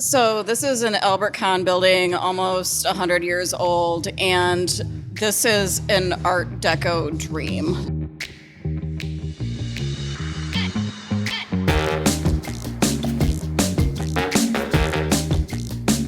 So this is an Albert Kahn building, almost 100 years old, and this is an Art Deco dream.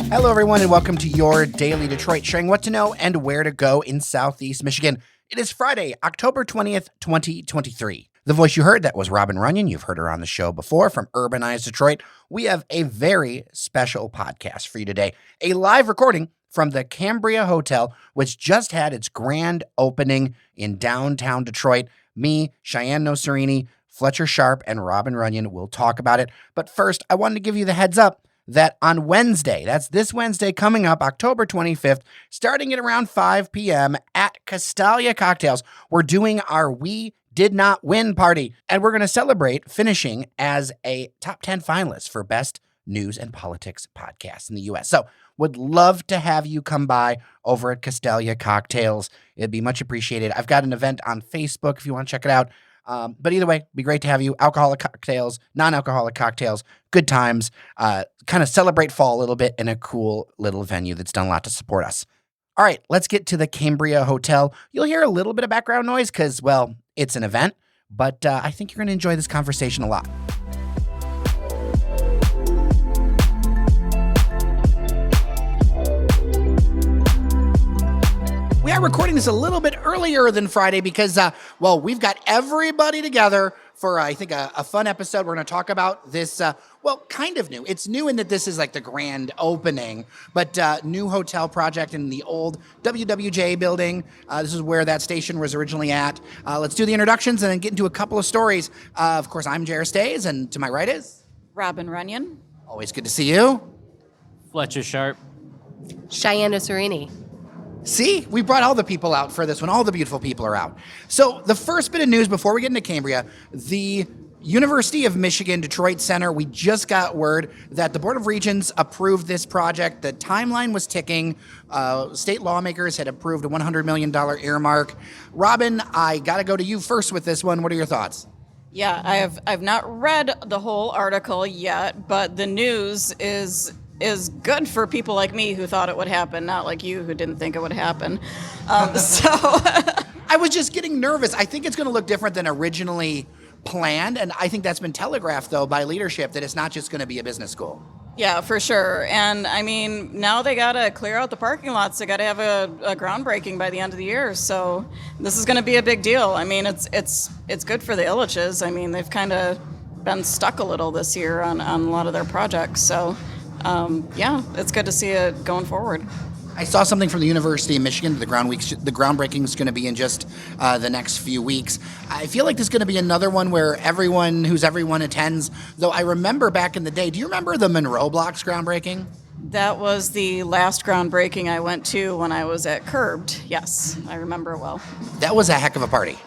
Hello, everyone, and welcome to your Daily Detroit, sharing what to know and where to go in Southeast Michigan. It is Friday, October 20th, 2023. The voice you heard, that was Runyan. You've heard her on the show before from Urbanize Detroit. We have a very special podcast for you today, a live recording from the Cambria Hotel, which just had its grand opening in downtown Detroit. Me, Shianne Nocerini, Fletcher, Sharpe, and Runyan will talk about it. But first, I wanted to give you the heads up that on Wednesday, that's this Wednesday coming up, October 25th, starting at around 5 p.m. at Castalia Cocktails, we're doing our We Did Not Win party, and we're going to celebrate finishing as a top 10 finalist for Best News and Politics Podcast in the U.S. So would love to have you come by over at Castalia Cocktails. It'd be much appreciated. I've got an event on Facebook if you want to check it out. But either way, it'd be great to have you. Alcoholic cocktails, non-alcoholic cocktails, good times, kind of celebrate fall a little bit in a cool little venue that's done a lot to support us. All right, let's get to the Cambria Hotel. You'll hear a little bit of background noise because, well, it's an event, but I think you're going to enjoy this conversation a lot. We are recording this a little bit earlier than Friday because, we've got everybody together for, I think, a fun episode. We're going to talk about this, kind of new. It's new in that this is like the grand opening, but new hotel project in the old WWJ building. This is where that station was originally at. Let's do the introductions and then get into a couple of stories. Of course, I'm Jared Stays, and to my right is... Runyan. Always good to see you. Fletcher, Sharpe. Shianne Nocerini. See, we brought all the people out for this one. All the beautiful people are out. So the first bit of news before we get into Cambria, the University of Michigan Detroit Center, we just got word that the Board of Regents approved this project. The timeline was ticking. State lawmakers had approved a $100 million earmark. Robin, I got to go to you first with this one. What are your thoughts? Yeah, I've not read the whole article yet, but the news is good for people like me who thought it would happen, not like you who didn't think it would happen. I was just getting nervous. I think it's going to look different than originally planned, and I think that's been telegraphed, though, by leadership that it's not just going to be a business school. Yeah, for sure. And I mean, now they got to clear out the parking lots. They got to have a groundbreaking by the end of the year. So this is going to be a big deal. I mean, it's good for the Illiches. I mean, they've kind of been stuck a little this year on a lot of their projects. So it's good to see it going forward. I saw something from the University of Michigan. The groundbreaking is going to be in just the next few weeks. I feel like this is going to be another one where everyone attends. Though I remember back in the day, do you remember the Monroe Blocks groundbreaking? That was the last groundbreaking I went to when I was at Curbed. Yes, I remember it well. That was a heck of a party.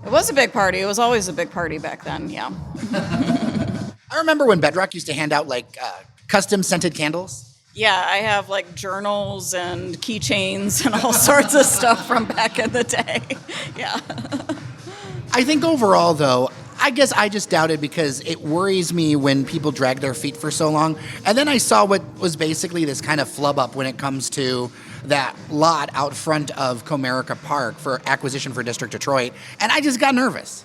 It was a big party. It was always a big party back then, yeah. I remember when Bedrock used to hand out custom scented candles. Yeah, I have journals and keychains and all sorts of stuff from back in the day. Yeah. I think overall, though, I guess I just doubted because it worries me when people drag their feet for so long. And then I saw what was basically this kind of flub up when it comes to that lot out front of Comerica Park for acquisition for District Detroit. And I just got nervous.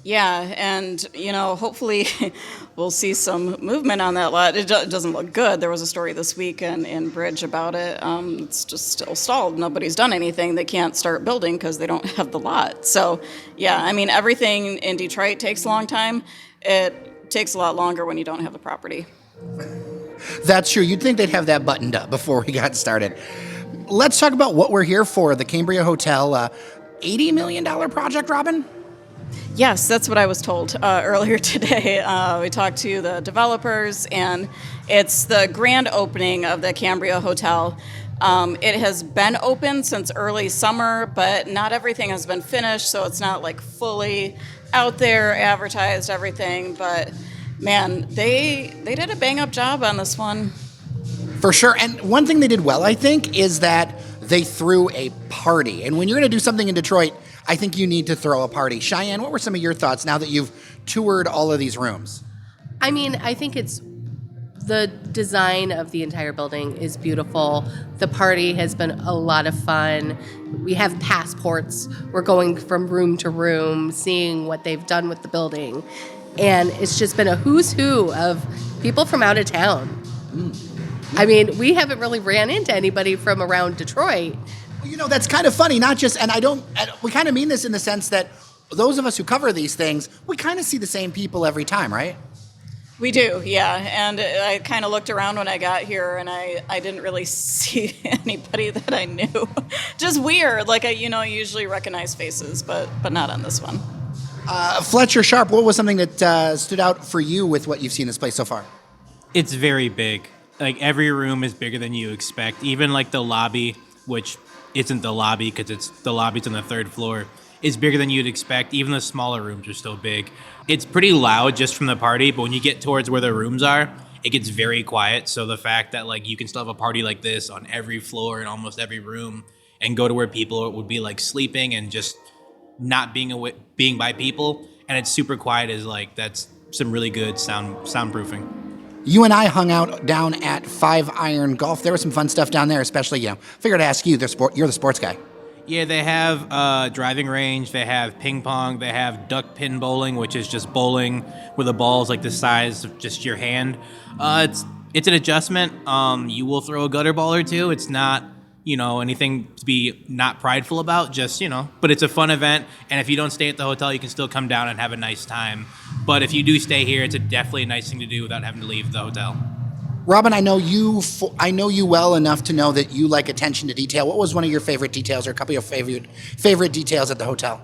Yeah, and, hopefully we'll see some movement on that lot. It doesn't look good. There was a story this week in Bridge about it. It's just still stalled. Nobody's done anything. They can't start building because they don't have the lot. So, yeah, I mean, everything in Detroit takes a long time. It takes a lot longer when you don't have the property. That's true. You'd think they'd have that buttoned up before we got started. Let's talk about what we're here for, the Cambria Hotel. $80 million project, Robin? Yes, that's what I was told earlier today. We talked to the developers, and it's the grand opening of the Cambria Hotel. It has been open since early summer, but not everything has been finished, so it's not fully out there, advertised, everything. But man, they did a bang-up job on this one. For sure. And one thing they did well, I think, is that they threw a party. And when you're going to do something in Detroit, I think you need to throw a party. Shianne, what were some of your thoughts now that you've toured all of these rooms? I mean, I think it's The design of the entire building is beautiful. The party has been a lot of fun. We have passports. We're going from room to room, seeing what they've done with the building. And it's just been a who's who of people from out of town. I mean, we haven't really ran into anybody from around Detroit. That's kind of funny, not just, and we kind of mean this in the sense that those of us who cover these things, we kind of see the same people every time, right? We do, yeah. And I kind of looked around when I got here, and I didn't really see anybody that I knew. Just weird. Like, I usually recognize faces, but not on this one. Fletcher, Sharpe, what was something that stood out for you with what you've seen in this place so far? It's very big. Like, every room is bigger than you expect. Even, like, the lobby, which isn't the lobby because the lobby's on the third floor, is bigger than you'd expect. Even the smaller rooms are still big. It's pretty loud just from the party, but when you get towards where the rooms are, it gets very quiet. So the fact that, like, you can still have a party like this on every floor in almost every room and go to where people would be, like, sleeping and just not being by people, and it's super quiet, is, like, that's some really good soundproofing. You and I hung out down at 5 Iron Golf. There was some fun stuff down there, especially, figured to ask you, you're the sports guy. Yeah, they have driving range, they have ping pong, they have duck pin bowling, which is just bowling with a ball is like the size of just your hand. It's an adjustment. You will throw a gutter ball or two. It's not, anything to be not prideful about, just, but it's a fun event. And if you don't stay at the hotel, you can still come down and have a nice time. But if you do stay here, it's definitely a nice thing to do without having to leave the hotel. Robin, I know you well enough to know that you like attention to detail. What was one of your favorite details, or a couple of your favorite details at the hotel?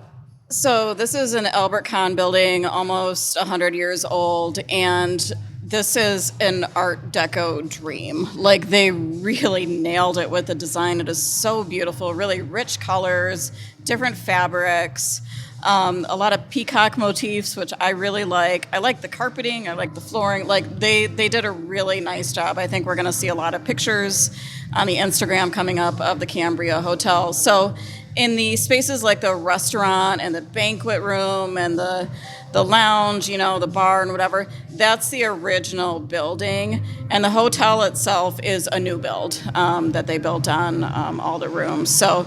So this is an Albert Kahn building, almost 100 years old, and this is an Art Deco dream. Like, they really nailed it with the design. It is so beautiful, really rich colors, different fabrics. A lot of peacock motifs, which I really like. I like the carpeting. I like the flooring. Like, they did a really nice job. I think we're going to see a lot of pictures on the Instagram coming up of the Cambria Hotel. So in the spaces like the restaurant and the banquet room and the lounge, the bar and whatever, that's the original building. And the hotel itself is a new build that they built on all the rooms. So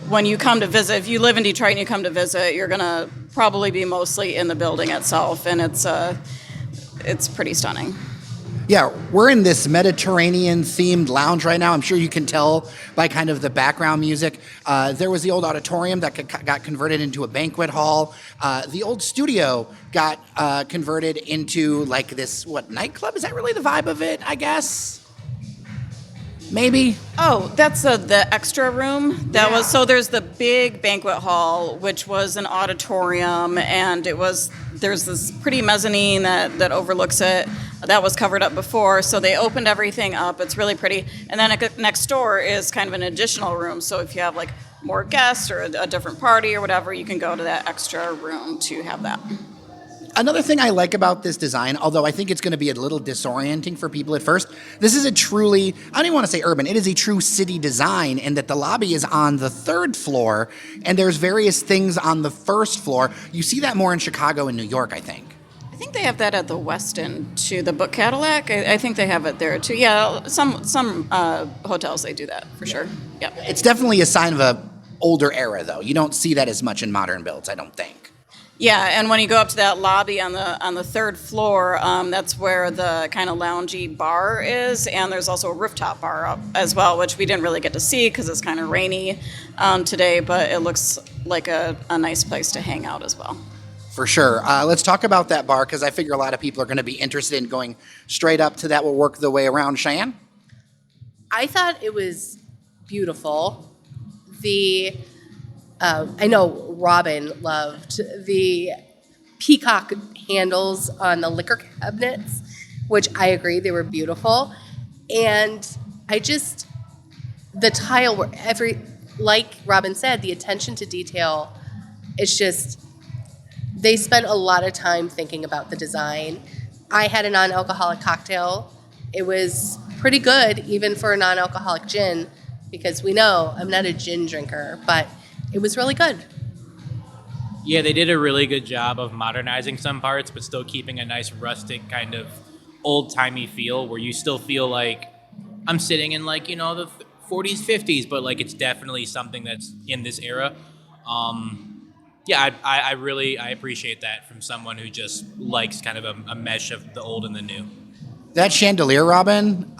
when you come to visit, if you live in Detroit and you come to visit, you're going to probably be mostly in the building itself, and it's pretty stunning. Yeah, we're in this Mediterranean-themed lounge right now. I'm sure you can tell by kind of the background music. There was the old auditorium that got converted into a banquet hall. The old studio got converted into, like, this, nightclub? Is that really the vibe of it, I guess? Maybe. Oh, that's the extra room. So there's the big banquet hall, which was an auditorium, and there's this pretty mezzanine that overlooks it. That was covered up before, so they opened everything up. It's really pretty. And then next door is kind of an additional room. So if you have, like, more guests or a different party or whatever, you can go to that extra room to have that. Another thing I like about this design, although I think it's going to be a little disorienting for people at first, this is I don't even want to say urban, it is a true city design, in that the lobby is on the third floor, and there's various things on the first floor. You see that more in Chicago and New York, I think. I think they have that at the West End, too. The Book Cadillac, I think they have it there, too. Yeah, some hotels, they do that, for sure. Yep. It's definitely a sign of a older era, though. You don't see that as much in modern builds, I don't think. Yeah, and when you go up to that lobby on the third floor, that's where the kind of loungy bar is, and there's also a rooftop bar up as well, which we didn't really get to see because it's kind of rainy today, but it looks like a nice place to hang out as well. For sure. Let's talk about that bar, because I figure a lot of people are going to be interested in going straight up to that. We'll work the way around. Shianne? I thought it was beautiful. I know Robin loved the peacock handles on the liquor cabinets, which I agree, they were beautiful. And the tile, like Robin said, the attention to detail, it's just, they spent a lot of time thinking about the design. I had a non-alcoholic cocktail. It was pretty good, even for a non-alcoholic gin, because we know I'm not a gin drinker, but it was really good. Yeah, they did a really good job of modernizing some parts, but still keeping a nice rustic kind of old-timey feel where you still feel like I'm sitting in like, the 40s, 50s, but like it's definitely something that's in this era. I really appreciate that from someone who just likes kind of a mesh of the old and the new. That chandelier, Robin,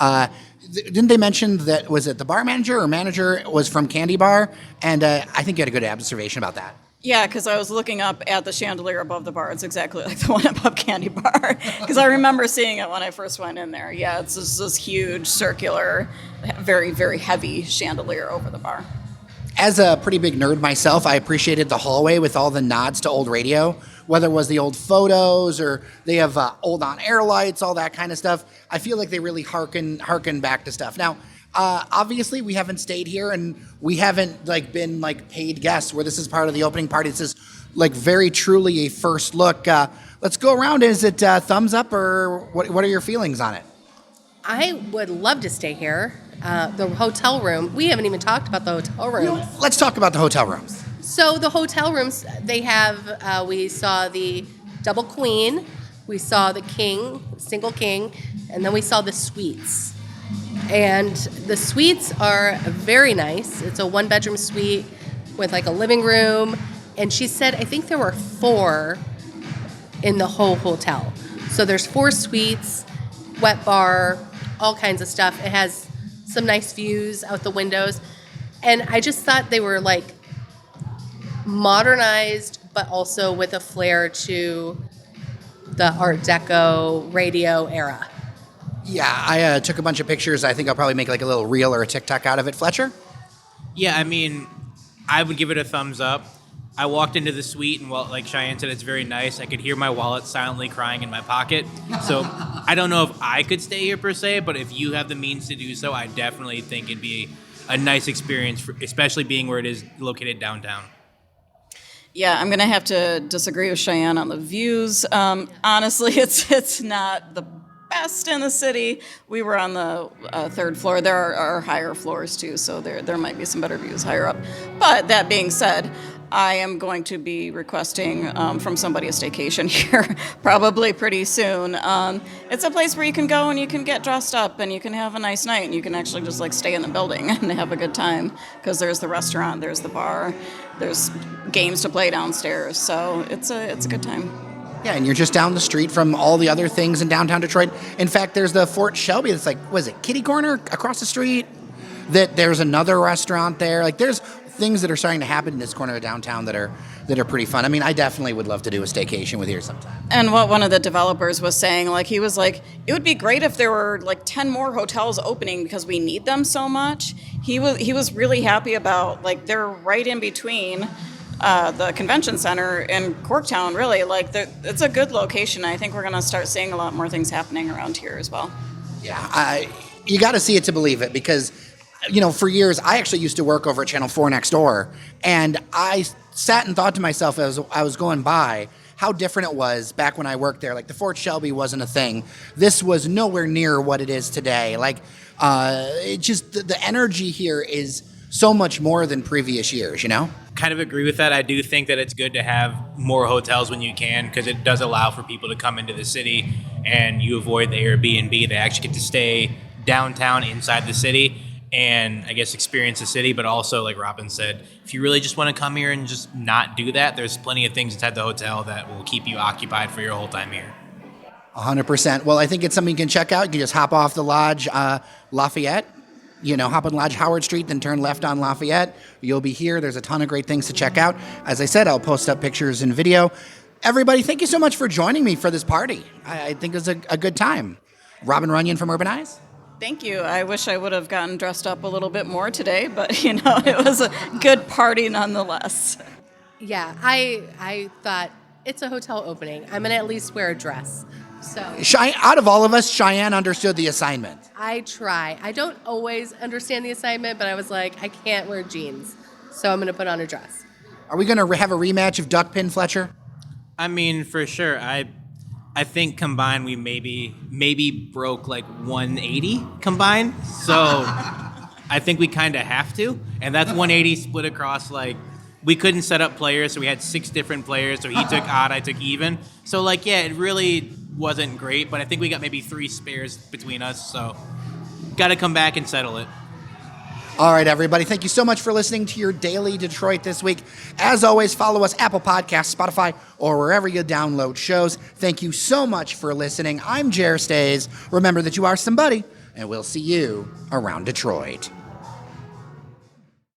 didn't they mention that, was it the bar manager was from Candy Bar? And I think you had a good observation about that. Yeah, because I was looking up at the chandelier above the bar. It's exactly like the one above Candy Bar. Because I remember seeing it when I first went in there. Yeah, it's just this huge, circular, very, very heavy chandelier over the bar. As a pretty big nerd myself, I appreciated the hallway with all the nods to old radio, whether it was the old photos or they have old on-air lights, all that kind of stuff. I feel like they really harken back to stuff. Now, obviously, we haven't stayed here and we haven't been paid guests where this is part of the opening party. This is very truly a first look. Let's go around. Is it thumbs up or what are your feelings on it? I would love to stay here. The hotel room, we haven't even talked about the hotel rooms. Let's talk about the hotel rooms. So the hotel rooms, they have, we saw the double queen, we saw the king, single king, and then we saw the suites. And the suites are very nice. It's a 1-bedroom suite with a living room. And she said, I think there were 4 in the whole hotel. So there's 4 suites, wet bar, all kinds of stuff. It has some nice views out the windows. And I just thought they were modernized, but also with a flair to the Art Deco radio era. Yeah, I took a bunch of pictures. I think I'll probably make a little reel or a TikTok out of it. Fletcher? Yeah, I mean, I would give it a thumbs up. I walked into the suite, and like Shianne said, it's very nice. I could hear my wallet silently crying in my pocket. So I don't know if I could stay here per se, but if you have the means to do so, I definitely think it'd be a nice experience, especially being where it is located downtown. Yeah, I'm going to have to disagree with Shianne on the views. Honestly, it's not the best in the city. We were on the 3rd floor. There are higher floors too, so there might be some better views higher up. But that being said, I am going to be requesting from somebody a staycation here probably pretty soon. It's a place where you can go and you can get dressed up and you can have a nice night and you can actually just stay in the building and have a good time because there's the restaurant, there's the bar, there's games to play downstairs. So it's a good time. Yeah, and you're just down the street from all the other things in downtown Detroit. In fact, there's the Fort Shelby that's was it Kitty Corner across the street? That there's another restaurant there. There's things that are starting to happen in this corner of downtown that are pretty fun. I mean, I definitely would love to do a staycation with you sometime. And what one of the developers was saying, he was it would be great if there were 10 more hotels opening because we need them so much. He was really happy about they're right in between the convention center and Corktown, really. It's a good location. I think we're going to start seeing a lot more things happening around here as well. Yeah, you got to see it to believe it because, for years, I actually used to work over at Channel 4 next door, and I sat and thought to myself as I was going by how different it was back when I worked there. The Fort Shelby wasn't a thing. This was nowhere near what it is today. It just, the energy here is so much more than previous years, Kind of agree with that. I do think that it's good to have more hotels when you can because it does allow for people to come into the city and you avoid the Airbnb. They actually get to stay downtown inside the city and I guess experience the city, but also like Robin said, if you really just want to come here and just not do that, there's plenty of things inside the hotel that will keep you occupied for your whole time here. 100%. Well, I think it's something you can check out. You can just hop off the Lodge Lafayette, hop on Lodge Howard Street, then turn left on Lafayette. You'll be here. There's a ton of great things to check out. As I said, I'll post up pictures and video. Everybody, thank you so much for joining me for this party. I think it was a good time. Robin Runyan from Urbanize. Thank you. I wish I would have gotten dressed up a little bit more today, but it was a good party nonetheless. Yeah, I thought it's a hotel opening. I'm gonna at least wear a dress. So Out of all of us, Shianne understood the assignment. I try. I don't always understand the assignment, but I was like, I can't wear jeans, so I'm gonna put on a dress. Are we gonna have a rematch of Duck Pin Fletcher? I mean, for sure. I think combined we maybe broke like 180 combined. So I think we kind of have to. And that's 180 split across we couldn't set up players, so we had 6 different players. So he took odd, I took even. So it really wasn't great, but I think we got maybe 3 spares between us, so got to come back and settle it. All right, everybody. Thank you so much for listening to your Daily Detroit this week. As always, follow us Apple Podcasts, Spotify, or wherever you download shows. Thank you so much for listening. I'm Jer Stays. Remember that you are somebody, and we'll see you around Detroit.